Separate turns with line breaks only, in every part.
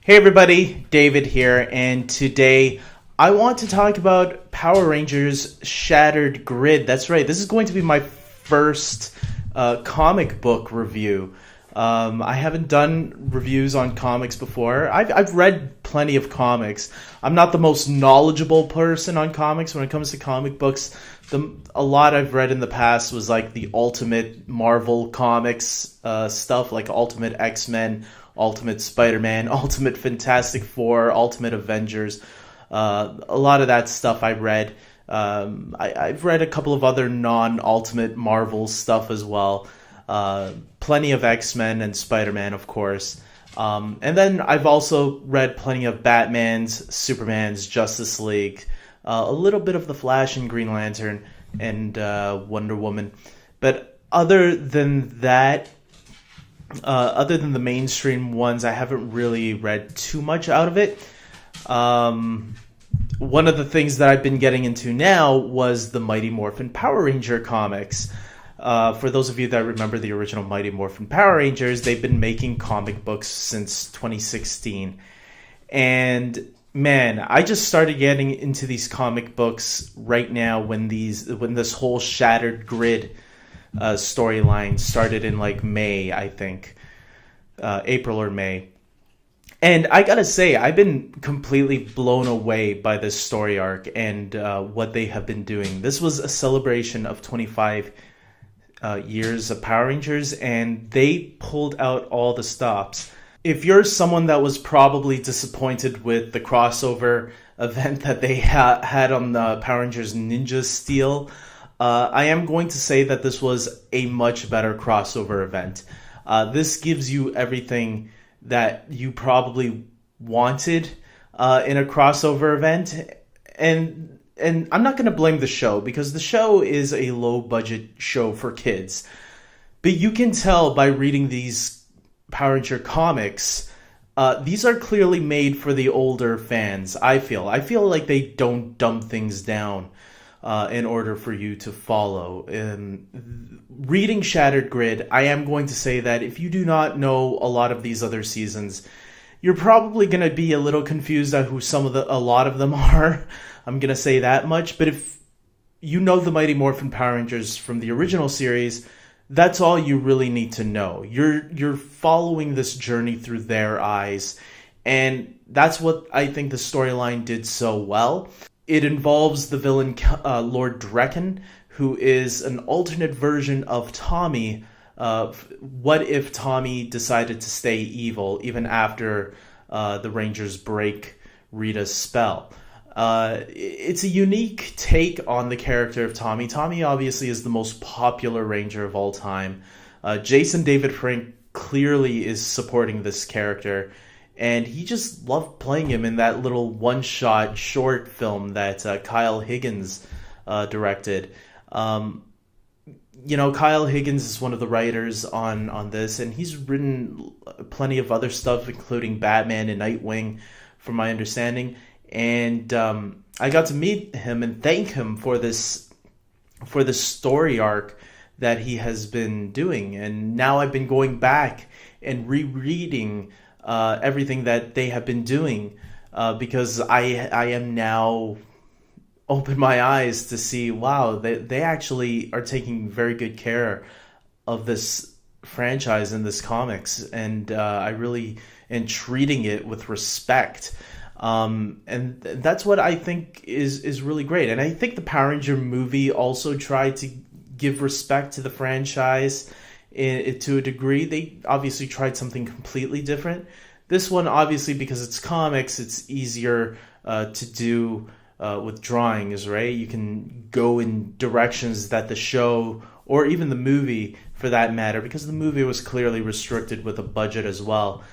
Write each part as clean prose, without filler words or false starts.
Hey everybody, David here, and today I want to talk about Power Rangers Shattered Grid. That's right, this is going to be my first comic book review. I haven't done reviews on comics before. I've read plenty of comics. I'm not the most knowledgeable person on comics when it comes to comic books. A lot I've read in the past was like the Ultimate Marvel Comics stuff, like Ultimate X-Men, Ultimate Spider-Man, Ultimate Fantastic Four, Ultimate Avengers. A lot of that stuff I read. I've read a couple of other non-Ultimate Marvel stuff as well. Plenty of X-Men and Spider-Man, of course. And then I've also read plenty of Batman's, Superman's, Justice League, a little bit of The Flash and Green Lantern, and Wonder Woman. But other than that, other than the mainstream ones, I haven't really read too much out of it. One of the things that I've been getting into now was the Mighty Morphin Power Ranger comics. For those of you that remember the original Mighty Morphin Power Rangers, they've been making comic books since 2016. And man, I just started getting into these comic books right now when this whole Shattered Grid storyline started in like May, I think. April or May. And I gotta say, I've been completely blown away by this story arc and what they have been doing. This was a celebration of 25 years of Power Rangers, and they pulled out all the stops. If you're someone that was probably disappointed with the crossover event that they had on the Power Rangers Ninja Steel, I am going to say that this was a much better crossover event. This gives you everything that you probably wanted in a crossover event, and I'm not going to blame the show because the show is a low budget show for kids, but you can tell by reading these Power Ranger comics, these are clearly made for the older fans. I feel like they don't dumb things down in order for you to follow. Reading Shattered Grid, I am going to say that if you do not know a lot of these other seasons, you're probably going to be a little confused at who a lot of them are. I'm going to say that much. But if you know the Mighty Morphin Power Rangers from the original series, that's all you really need to know. You're following this journey through their eyes, and that's what I think the storyline did so well. It involves the villain Lord Drekken, who is an alternate version of Tommy. What if Tommy decided to stay evil even after the Rangers break Rita's spell? It's a unique take on the character of Tommy. Tommy obviously is the most popular Ranger of all time. Jason David Frank clearly is supporting this character, and he just loved playing him in that little one-shot short film that Kyle Higgins directed. Kyle Higgins is one of the writers on this, and he's written plenty of other stuff, including Batman and Nightwing, from my understanding. And I got to meet him and thank him for this story arc that he has been doing. And now I've been going back and rereading everything that they have been doing because I am now open my eyes to see, wow, they actually are taking very good care of this franchise and this comics, and I really am treating it with respect. And that's what I think is really great. And I think the Power Ranger movie also tried to give respect to the franchise to a degree. They obviously tried something completely different. This one, obviously, because it's comics, it's easier to do with drawings, right? You can go in directions that the show, or even the movie for that matter, because the movie was clearly restricted with a budget as well.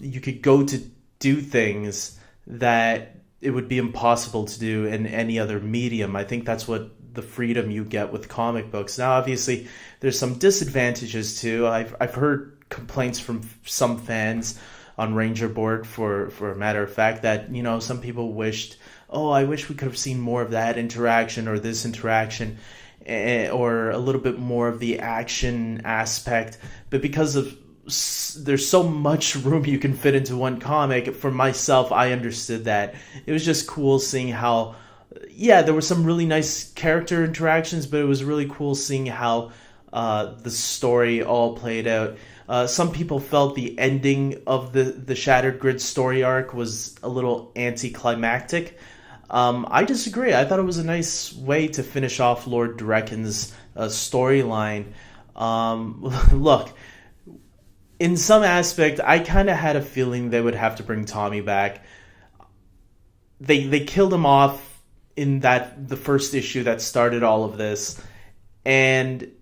You could go to do things that it would be impossible to do in any other medium. I think that's what the freedom you get with comic books. Now, obviously, there's some disadvantages too. I've heard complaints from some fans on Ranger Board, for a matter of fact, that some people wished, oh, I wish we could have seen more of that interaction or this interaction, or a little bit more of the action aspect. But because of there's so much room you can fit into one comic. For myself, I understood that. It was just cool seeing how, yeah, there were some really nice character interactions, but it was really cool seeing how the story all played out. Some people felt the ending of the Shattered Grid story arc was a little anticlimactic. I disagree. I thought it was a nice way to finish off Lord Drekken's storyline. Look, in some aspect, I kind of had a feeling they would have to bring Tommy back. They killed him off in the first issue that started all of this, and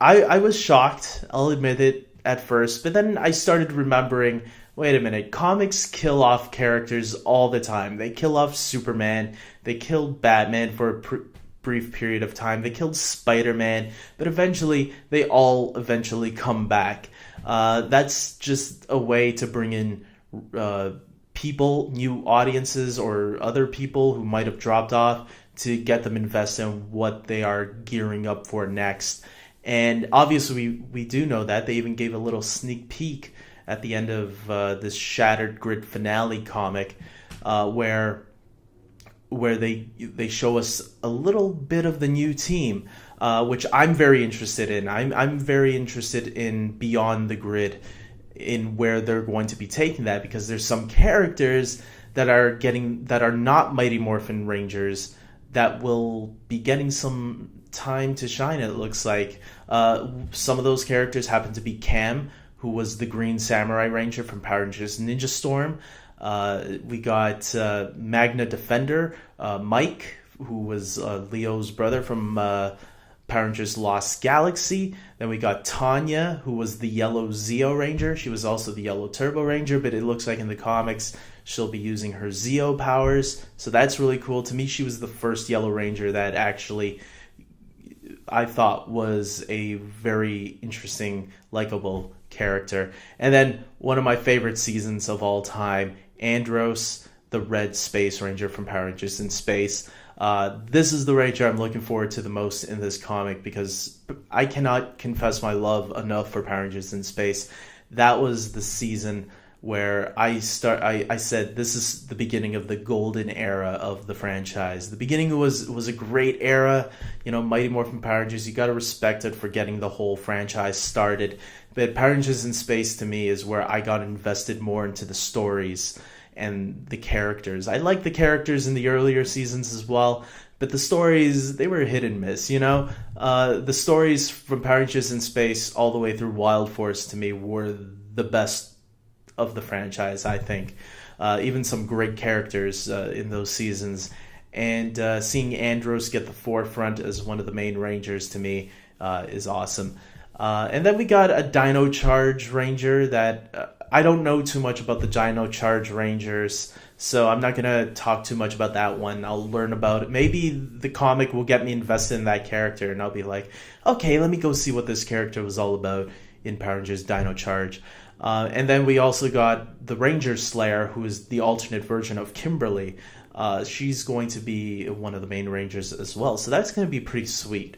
I was shocked. I'll admit it at first, but then I started remembering. Wait a minute, comics kill off characters all the time. They kill off Superman. They killed Batman for a brief period of time. They killed Spider-Man, but eventually they all eventually come back. That's just a way to bring in people, new audiences, or other people who might have dropped off to get them invested in what they are gearing up for next. And obviously we do know that. They even gave a little sneak peek at the end of this Shattered Grid finale comic, where they show us a little bit of the new team, which I'm very interested in. I'm very interested in Beyond the Grid, in where they're going to be taking that, because there's some characters that are not Mighty Morphin Rangers that will be getting some time to shine. It looks like some of those characters happen to be Cam, who was the Green Samurai Ranger from Power Rangers Ninja Storm. We got Magna Defender, Mike, who was Leo's brother from Power Rangers Lost Galaxy. Then we got Tanya, who was the Yellow Zeo Ranger. She was also the Yellow Turbo Ranger, but it looks like in the comics she'll be using her Zeo powers. So that's really cool. To me, she was the first Yellow Ranger that actually I thought was a very interesting, likable character. And then one of my favorite seasons of all time, Andros, the Red Space Ranger from Power Rangers in Space. This is the Ranger I'm looking forward to the most in this comic, because I cannot confess my love enough for Power Rangers in Space. That was the season where I said this is the beginning of the golden era of the franchise. The beginning was a great era. You know, Mighty Morphin Power Rangers, you got to respect it for getting the whole franchise started. But Power Rangers in Space, to me, is where I got invested more into the stories and the characters. I liked the characters in the earlier seasons as well, but the stories, they were hit and miss, you know? The stories from Power Rangers in Space all the way through Wild Force, to me, were the best of the franchise, I think. Even some great characters in those seasons. And seeing Andros get the forefront as one of the main Rangers, to me, is awesome. And then we got a Dino Charge Ranger that I don't know too much about the Dino Charge Rangers, so I'm not going to talk too much about that one. I'll learn about it. Maybe the comic will get me invested in that character, and I'll be like, okay, let me go see what this character was all about in Power Rangers Dino Charge. And then we also got the Ranger Slayer, who is the alternate version of Kimberly. She's going to be one of the main Rangers as well, so that's going to be pretty sweet.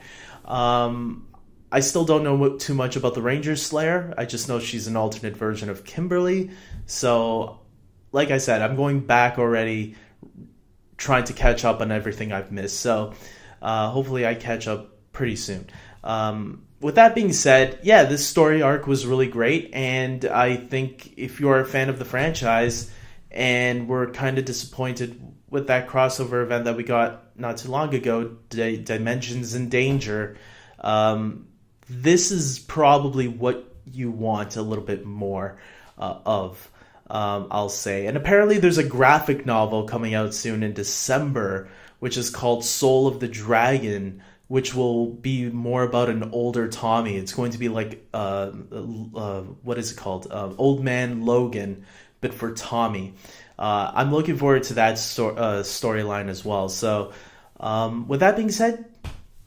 I still don't know too much about the Ranger Slayer. I just know she's an alternate version of Kimberly. So, like I said, I'm going back already, trying to catch up on everything I've missed. So, hopefully I catch up pretty soon. With that being said, yeah, this story arc was really great. And I think if you're a fan of the franchise and were kind of disappointed with that crossover event that we got not too long ago, Dimensions in Danger, this is probably what you want a little bit more of, I'll say. And apparently there's a graphic novel coming out soon in December, which is called Soul of the Dragon, which will be more about an older Tommy. It's going to be like, what is it called? Old Man Logan, but for Tommy. I'm looking forward to that storyline as well. So with that being said,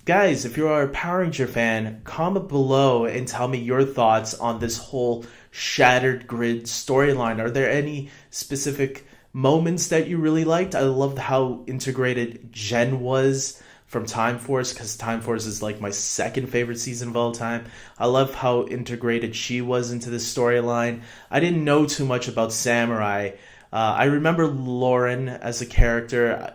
guys, if you're a Power Ranger fan, comment below and tell me your thoughts on this whole Shattered Grid storyline. Are there any specific moments that you really liked? I loved how integrated Jen was from Time Force, because Time Force is like my second favorite season of all time. I love how integrated she was into this storyline. I didn't know too much about Samurai. I remember Lauren as a character,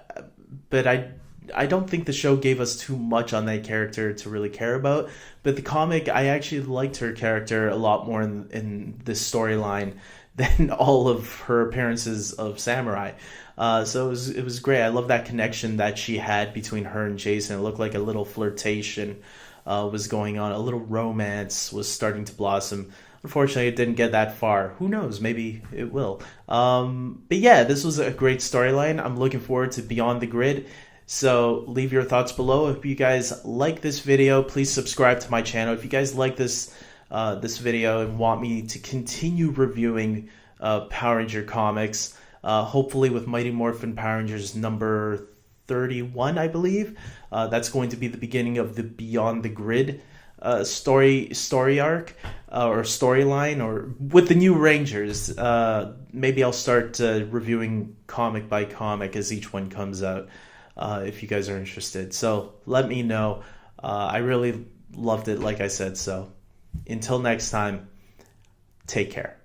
but I don't think the show gave us too much on that character to really care about. But the comic, I actually liked her character a lot more in this storyline than all of her appearances of Samurai. So it was great. I love that connection that she had between her and Jason. It looked like a little flirtation was going on. A little romance was starting to blossom. Unfortunately, it didn't get that far. Who knows? Maybe it will. But yeah, this was a great storyline. I'm looking forward to Beyond the Grid. So leave your thoughts below. If you guys like this video, please subscribe to my channel. If you guys like this video and want me to continue reviewing Power Ranger comics, hopefully with Mighty Morphin Power Rangers number 31, I believe. That's going to be the beginning of the Beyond the Grid story arc or storyline, or with the new Rangers. Maybe I'll start reviewing comic by comic as each one comes out, if you guys are interested. So let me know. I really loved it, like I said. So until next time, take care.